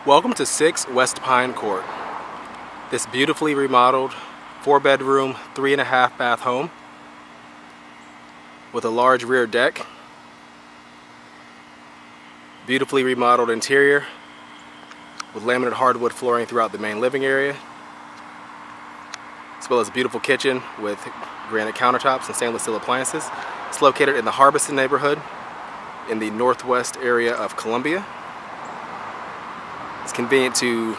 Welcome to 6 Westpine Court. This beautifully remodeled 4-bedroom, 3.5 bath home with a large rear deck, beautifully remodeled interior with laminate hardwood flooring throughout the main living area, as well as a beautiful kitchen with granite countertops and stainless steel appliances. It's located in the Harbison neighborhood in the northwest area of Columbia. It's convenient to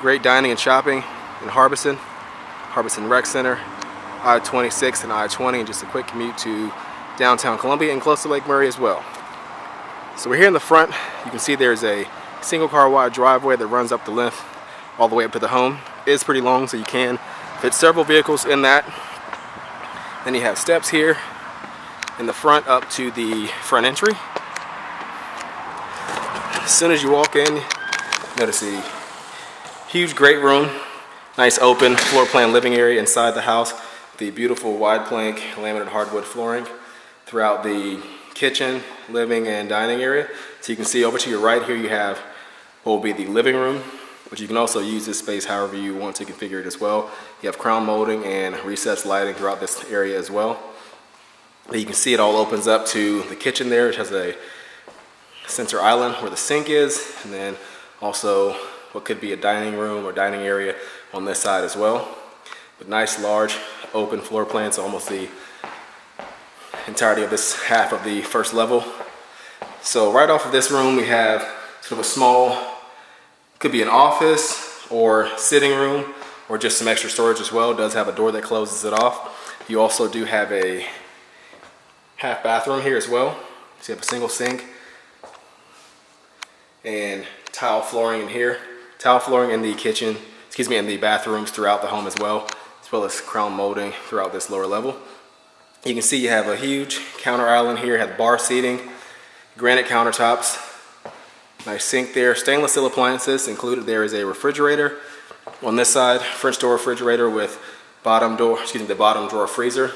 great dining and shopping in Harbison, Harbison Rec Center, I-26 and I-20, and just a quick commute to downtown Columbia and close to Lake Murray as well. So we're here in the front. You can see there's a single car wide driveway that runs up the length all the way up to the home. It is pretty long, so you can fit several vehicles in that. Then you have steps here in the front up to the front entry. As soon as you walk in, notice the huge great room, nice open floor plan living area inside the house, the beautiful wide plank laminate hardwood flooring throughout the kitchen, living, and dining area. So you can see over to your right here you have what will be the living room, but you can also use this space however you want to configure it as well. You have crown molding and recessed lighting throughout this area as well. You can see it all opens up to the kitchen there, which has a center island where the sink is, and then also what could be a dining room or dining area on this side as well. But nice large open floor plan, so almost the entirety of this half of the first level. So right off of this room we have sort of a small, could be an office or sitting room or just some extra storage as well. It does have a door that closes it off. You also do have a half bathroom here as well. So you have a single sink and tile flooring in here. Tile flooring in the kitchen, in the bathrooms throughout the home as well as crown molding throughout this lower level. You can see you have a huge counter island here, have bar seating, granite countertops, nice sink there, stainless steel appliances. Included there is a refrigerator on this side, French door refrigerator with the bottom drawer freezer.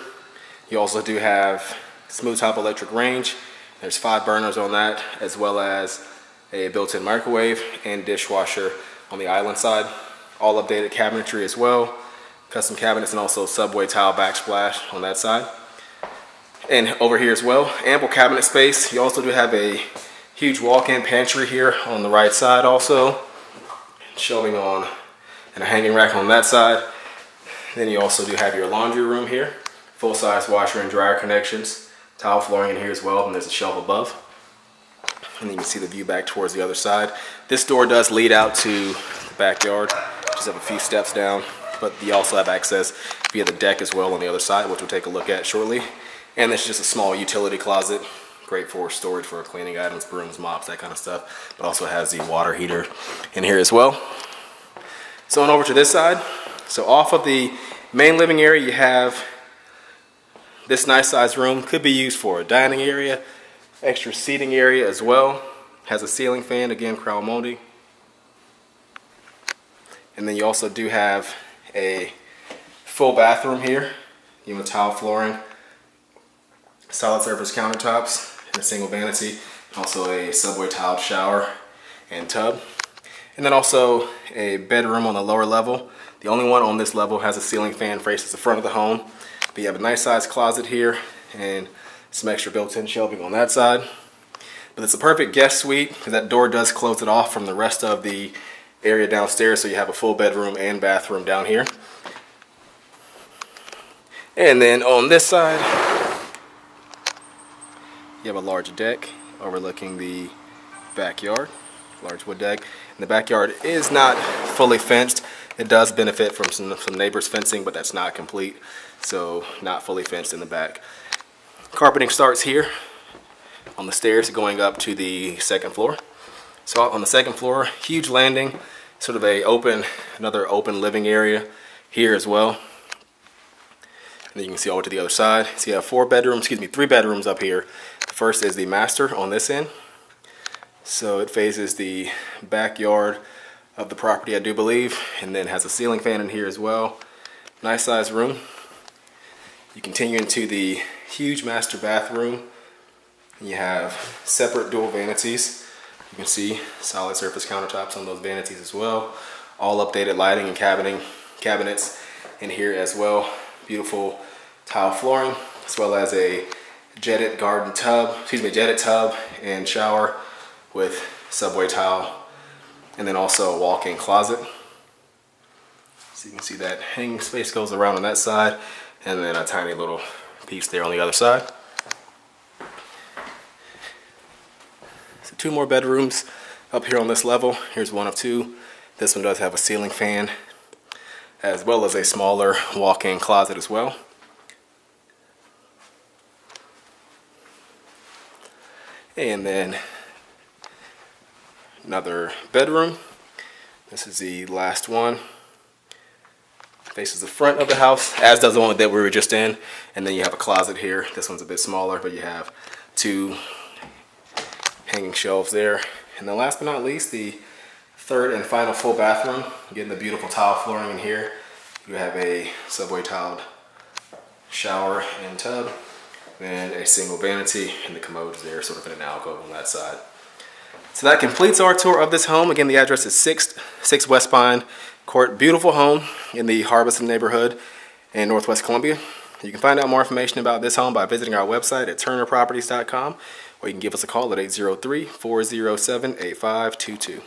You also do have smooth top electric range. There's 5 burners on that, as well as a built-in microwave and dishwasher on the island side. All updated cabinetry as well, custom cabinets, and also subway tile backsplash on that side. And over here as well, ample cabinet space. You also do have a huge walk-in pantry here on the right side also, shelving on and a hanging rack on that side. Then you also do have your laundry room here, full-size washer and dryer connections, tile flooring in here as well, and there's a shelf above. And then you can see the view back towards the other side. This door does lead out to the backyard. Just have a few steps down, but you also have access via the deck as well on the other side, which we'll take a look at shortly. And this is just a small utility closet, great for storage for cleaning items, brooms, mops, that kind of stuff. But also has the water heater in here as well. So on over to this side. So off of the main living area, you have this nice sized room. Could be used for a dining area, extra seating area as well. Has a ceiling fan, again crown molding. And then you also do have a full bathroom here. You have tile flooring, solid surface countertops, and a single vanity. Also a subway tiled shower and tub. And then also a bedroom on the lower level. The only one on this level has a ceiling fan faces the front of the home. But you have a nice sized closet here and some extra built-in shelving on that side. But it's a perfect guest suite because that door does close it off from the rest of the area downstairs, so you have a full bedroom and bathroom down here. And then on this side, you have a large deck overlooking the backyard, large wood deck. And the backyard is not fully fenced. It does benefit from some neighbors fencing, but that's not complete, so not fully fenced in the back. Carpeting starts here on the stairs going up to the second floor. So on the second floor, huge landing, sort of another open living area here as well. And then you can see over to the other side. So you have 3 bedrooms up here. The first is the master on this end. So it faces the backyard of the property, I do believe, and then has a ceiling fan in here as well. Nice sized room. You continue into the huge master bathroom. You have separate dual vanities. You can see solid surface countertops on those vanities as well. All updated lighting and cabinets in here as well. Beautiful tile flooring, as well as a jetted tub and shower with subway tile, and then also a walk-in closet. So you can see that hanging space goes around on that side, and then a tiny little piece there on the other side. So 2 more bedrooms up here on this level. Here's one of 2. This one does have a ceiling fan, as well as a smaller walk-in closet as well. And then another bedroom. This is the last one. Faces the front of the house, as does the one that we were just in. And then you have a closet here. This one's a bit smaller, but you have 2 hanging shelves there. And then last but not least, the third and final full bathroom. Getting the beautiful tile flooring in here. You have a subway tiled shower and tub, and a single vanity, and the commodes there, sort of in an alcove on that side. So that completes our tour of this home. Again, the address is 6 Westpine Court. Beautiful home in the Harbison neighborhood in Northwest Columbia. You can find out more information about this home by visiting our website at turnerproperties.com, or you can give us a call at 803-407-8522.